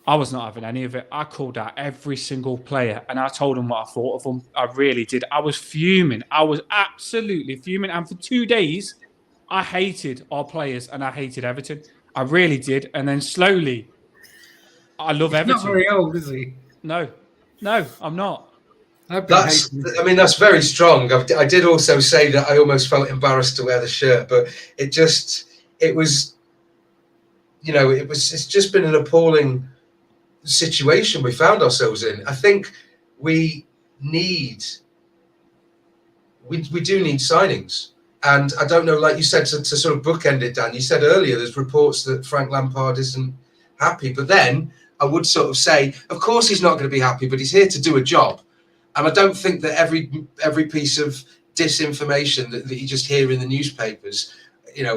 I was not having any of it. I called out every single player and I told them what I thought of them. I really did. I was fuming. I was absolutely fuming. And for 2 days, I hated our players and I hated Everton. I really did. And then slowly, I love Everton. He's not very old, is he? No, I'm not. That's very strong. I did also say that I almost felt embarrassed to wear the shirt, but it's just been an appalling situation we found ourselves in. I think we do need signings. And I don't know, like you said, to sort of bookend it, Dan, you said earlier there's reports that Frank Lampard isn't happy. But then I would sort of say, of course he's not going to be happy, but he's here to do a job. And I don't think that every piece of disinformation that you just hear in the newspapers,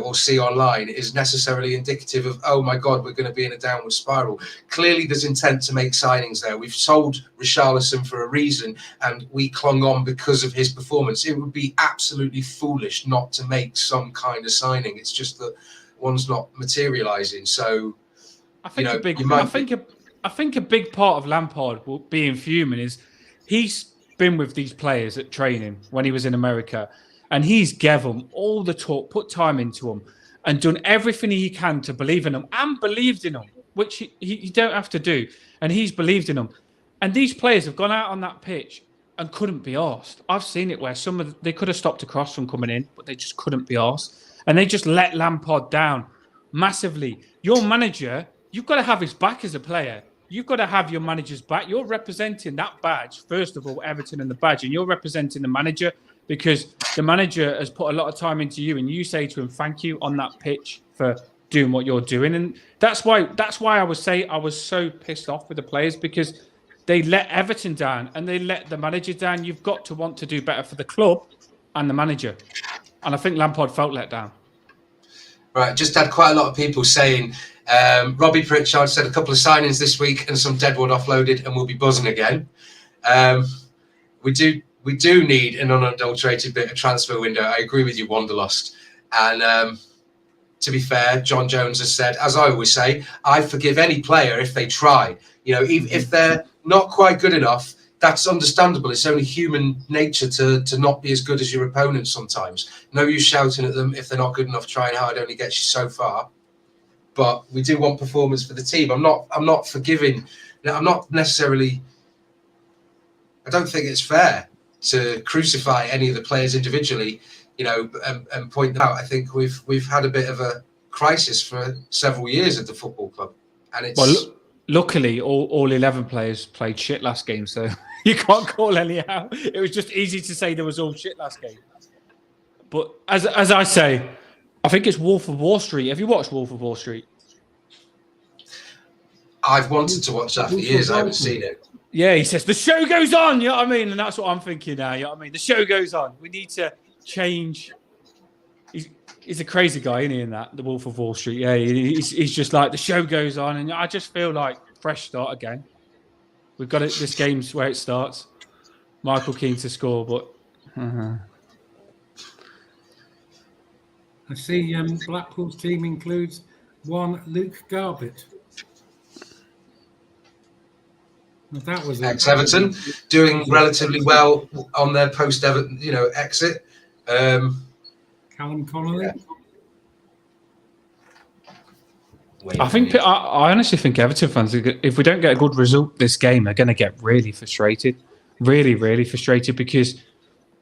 or see online is necessarily indicative of, oh my God, we're going to be in a downward spiral. Clearly there's intent to make signings there. We've sold Richarlison for a reason and we clung on because of his performance. It would be absolutely foolish not to make some kind of signing. It's just that one's not materialising. So, I think a big part of Lampard being fuming is he's been with these players at training when he was in America, and he's gave them all the talk, put time into them, and done everything he can to believe in them, and believed in them, which he don't have to do. And he's believed in them. And these players have gone out on that pitch and couldn't be arsed. I've seen it where they could have stopped a cross from coming in, but they just couldn't be arsed. And they just let Lampard down massively. Your manager, you've got to have his back as a player. You've got to have your manager's back. You're representing that badge, first of all, Everton and the badge, and you're representing the manager because the manager has put a lot of time into you, and you say to him, thank you on that pitch for doing what you're doing. And that's why I was so pissed off with the players, because they let Everton down and they let the manager down. You've got to want to do better for the club and the manager. And I think Lampard felt let down. Right, just had quite a lot of people saying, Robbie Pritchard said a couple of signings this week and some deadwood offloaded and we'll be buzzing again. We do need an unadulterated bit of transfer window. I agree with you, Wanderlust. And to be fair, John Jones has said, as I always say, I forgive any player if they try. You know, even if they're not quite good enough, that's understandable. It's only human nature to not be as good as your opponent sometimes. No use shouting at them if they're not good enough. Trying hard only gets you so far. But we do want performance for the team. I'm not forgiving. I'm not necessarily. I don't think it's fair to crucify any of the players individually, you know, and point them out. I think we've had a bit of a crisis for several years at the football club, and it's. Well, luckily, all 11 players played shit last game, so you can't call any out. It was just easy to say there was all shit last game. But as I say, I think it's Wolf of Wall Street. Have you watched Wolf of Wall Street? I've wanted to watch that for years. I haven't seen it. Yeah, he says, the show goes on, you know what I mean? And that's what I'm thinking now, you know what I mean? The show goes on. We need to change. He's a crazy guy, isn't he, in that, the Wolf of Wall Street? Yeah, he's just like, the show goes on. And I just feel like fresh start again. We've got it. This game's where it starts. Michael Keane to score, but... I see Blackpool's team includes one Luke Garbett. That was ex-Everton, doing relatively well on their post-Everton, exit. Callum Connolly. I honestly think Everton fans, if we don't get a good result this game, they're going to get really frustrated. Really, really frustrated, because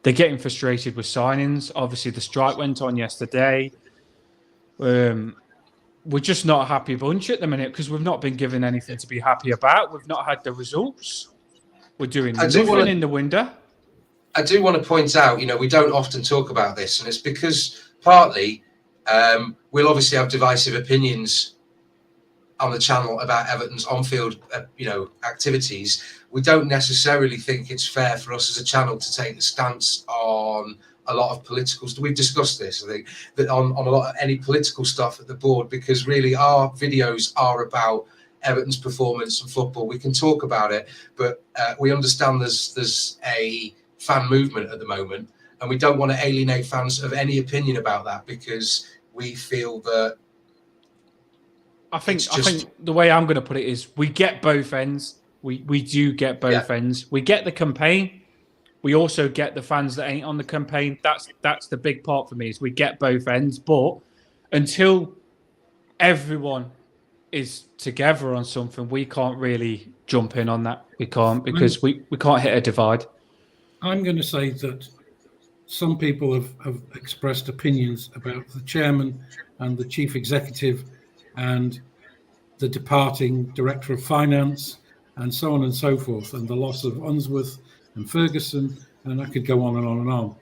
they're getting frustrated with signings. Obviously, the strike went on yesterday. We're just not a happy bunch at the minute because we've not been given anything to be happy about. We've not had the results. We're doing nothing in the window. I do want to point out, we don't often talk about this, and it's because partly we'll obviously have divisive opinions on the channel about Everton's on-field, activities. We don't necessarily think it's fair for us as a channel to take the stance on a lot of political stuff. We've discussed this, I think, that on a lot of any political stuff at the board, because really our videos are about Everton's performance and football. We can talk about it, but we understand there's a fan movement at the moment, and we don't want to alienate fans of any opinion about that, because we feel that I think the way I'm going to put it is we get both ends. We do get both ends. We get the campaign. We also get the fans that ain't on the campaign. That's the big part for me, is we get both ends. But until everyone is together on something, we can't really jump in on that. We can't, because we can't hit a divide. I'm going to say that some people have expressed opinions about the chairman and the chief executive and the departing director of finance and so on and so forth, and the loss of Unsworth and Ferguson, and I could go on and on and on.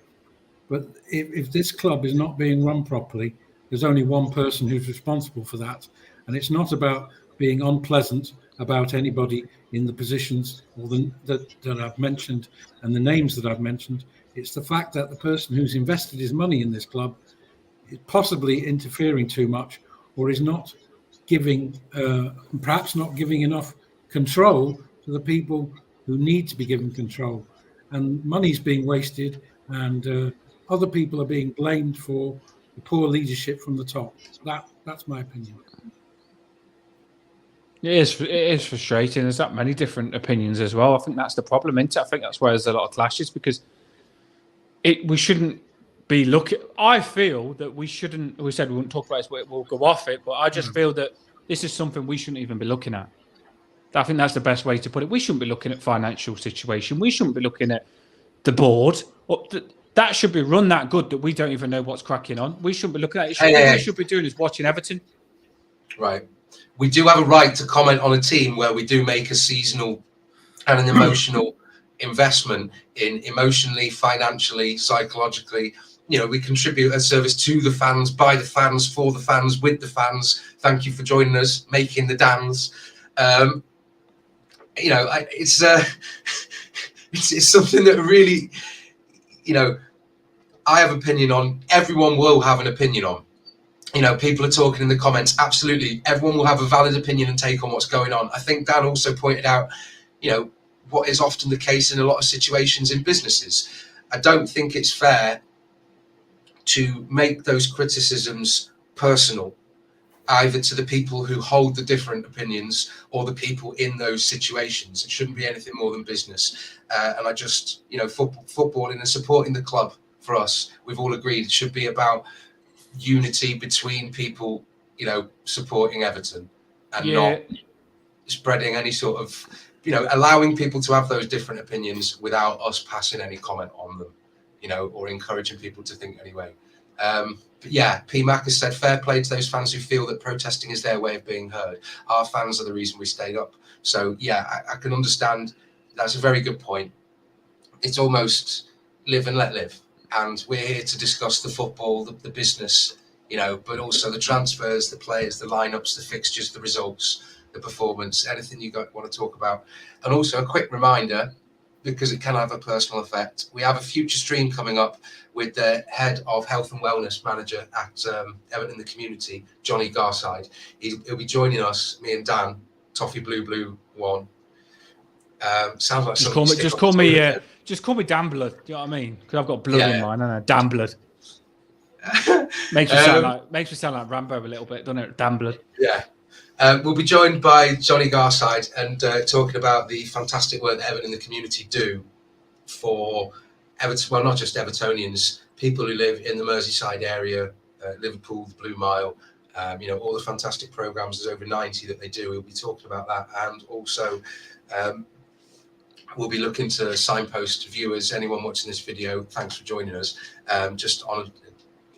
But if this club is not being run properly, there's only one person who's responsible for that. And it's not about being unpleasant about anybody in the positions that I've mentioned and the names that I've mentioned. It's the fact that the person who's invested his money in this club is possibly interfering too much, or is not giving, perhaps not giving enough control to the people who need to be given control. And money's being wasted, and other people are being blamed for the poor leadership from the top. That's my opinion. It is frustrating. There's that many different opinions as well. I think that's the problem, isn't it? I think that's where there's a lot of clashes because we shouldn't be looking. I feel that we shouldn't. We said we wouldn't talk about this, but we'll go off it. But I just feel that this is something we shouldn't even be looking at. I think that's the best way to put it. We shouldn't be looking at financial situation. We shouldn't be looking at the board. That should be run that good that we don't even know what's cracking on. We shouldn't be looking at it. What we should be doing is watching Everton. Right. We do have a right to comment on a team where we do make a seasonal and an emotional investment in emotionally, financially, psychologically. We contribute a service to the fans, by the fans, for the fans, with the fans. Thank you for joining us, making the Dans. It's something that really, I have opinion on. Everyone will have an opinion on. People are talking in the comments. Absolutely, everyone will have a valid opinion and take on what's going on. I think Dan also pointed out, what is often the case in a lot of situations in businesses. I don't think it's fair to make those criticisms personal, either to the people who hold the different opinions or the people in those situations. It shouldn't be anything more than business. And I just, footballing and supporting the club for us, we've all agreed, should be about unity between people, supporting Everton and not spreading any sort of, allowing people to have those different opinions without us passing any comment on them, or encouraging people to think anyway. But yeah, PMAC has said fair play to those fans who feel that protesting is their way of being heard. Our fans are the reason we stayed up. So yeah, I can understand. That's a very good point. It's almost live and let live. And we're here to discuss the football, the business, but also the transfers, the players, the lineups, the fixtures, the results, the performance, anything you want to talk about. And also a quick reminder, because it can have a personal effect. We have a future stream coming up with the head of health and wellness manager at Everton in the community, Johnny Garside. He'll be joining us, me and Dan, Toffee Blue 1. Sounds like just call me Dan Blood. Do you know what I mean? Because I've got blood in mine, and Dan Blood makes me sound like Rambo a little bit, doesn't it? Dan Blood. Yeah. We'll be joined by Johnny Garside and talking about the fantastic work that Everton in the community do for Everton. Well, not just Evertonians, people who live in the Merseyside area, Liverpool, the Blue Mile. All the fantastic programs. There's over 90 that they do. We'll be talking about that, and also. We'll be looking to signpost viewers, anyone watching this video, thanks for joining us, just on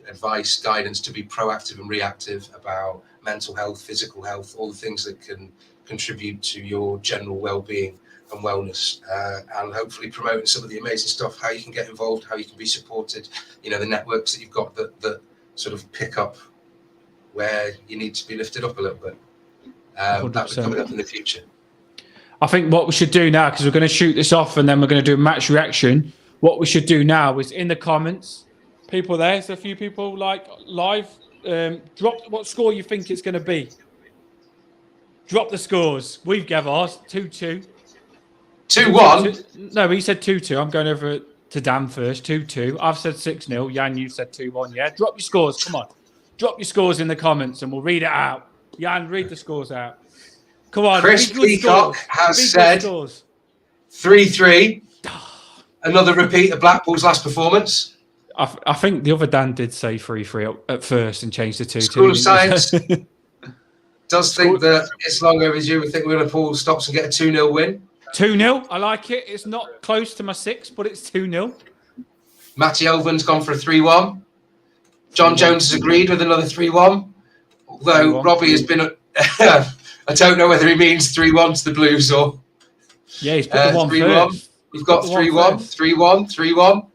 advice, guidance to be proactive and reactive about mental health, physical health, all the things that can contribute to your general well-being and wellness, and hopefully promoting some of the amazing stuff, how you can get involved, how you can be supported, the networks that you've got that sort of pick up where you need to be lifted up a little bit. That'll be coming up in the future. I think what we should do now, because we're going to shoot this off and then we're going to do a match reaction. What we should do now is in the comments, people there's a few people like live, drop what score you think it's going to be. Drop the scores. We've gave ours 2-2. 2-1? No, he said 2-2. I'm going over to Dan first. 2-2. I've said 6-0. Yann, you said 2-1. Yeah, drop your scores. Come on. Drop your scores in the comments and we'll read it out. Yann, read the scores out. Come on, Chris Peacock has said 3-3. Another repeat of Blackpool's last performance. I think the other Dan did say 3-3 at first and changed to 2-2. School of Science does think that it's long overdue. We think we're going to pull stops and get a 2-0 win. 2-0. I like it. It's not close to my 6, but it's 2-0. Matty Elvin's gone for a 3-1. John Jones has agreed with another 3-1. Although 3-1. Robbie has been... I don't know whether he means 3-1 to the Blues or... Yeah, he's put the 1 first. We've got 3-1, 3-1, 3-1.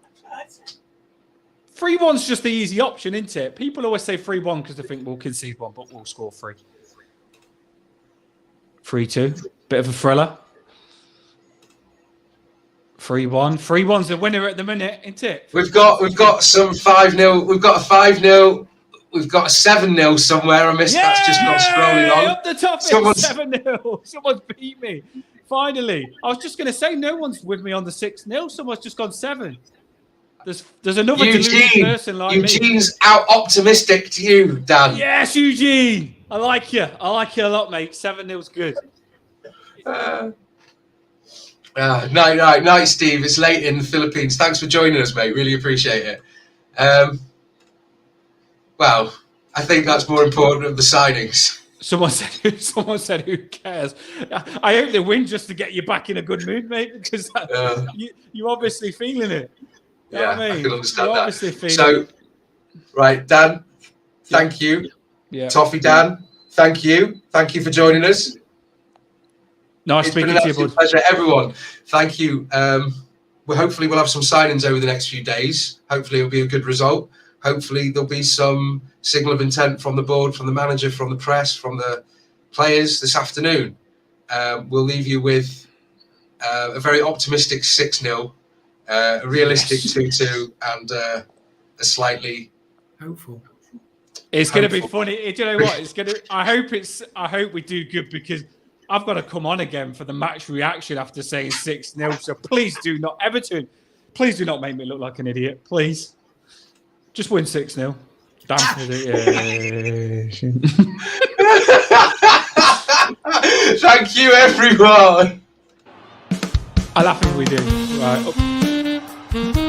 3-1's just the easy option, isn't it? People always say 3-1 because they think we'll concede 1, but we'll score 3. 3-2. Bit of a thriller. 3-1. 3-1's the winner at the minute, isn't it? We've got some 5-0. We've got a 5-0. We've got a 7-0 somewhere. I missed. That's just not scrolling on. Up the top, it's 7-0. Someone's beat me. Finally. I was just going to say, no one's with me on the 6-0. Someone's just gone 7. There's another deluded person like Eugene's out optimistic to you, Dan. Yes, Eugene. I like you. I like you a lot, mate. 7-0's good. Night, Steve. It's late in the Philippines. Thanks for joining us, mate. Really appreciate it. Well, I think that's more important than the signings. Someone said, who cares? I hope they win just to get you back in a good mood, mate, because you're obviously feeling it. You know what I mean? I can understand you're that. Obviously feeling so, it. Right, Dan, thank you. Yeah. Toffee Dan, thank you. Thank you for joining us. Nice It's been speaking an to you, absolute bud. pleasure. Everyone, thank you. Hopefully we'll have some signings over the next few days. Hopefully it'll be a good result. Hopefully there'll be some signal of intent from the board, from the manager, from the press, from the players this afternoon. We'll leave you with a very optimistic 6-0, a realistic 2-2, and a slightly Hopeful. It's going to be funny. Do you know what? I hope we do good, because I've got to come on again for the match reaction after saying 6-0. So please do not, Everton, please do not make me look like an idiot. Please. Just win 6-0. Damn. Thank you, everyone. I laugh if we do. Right.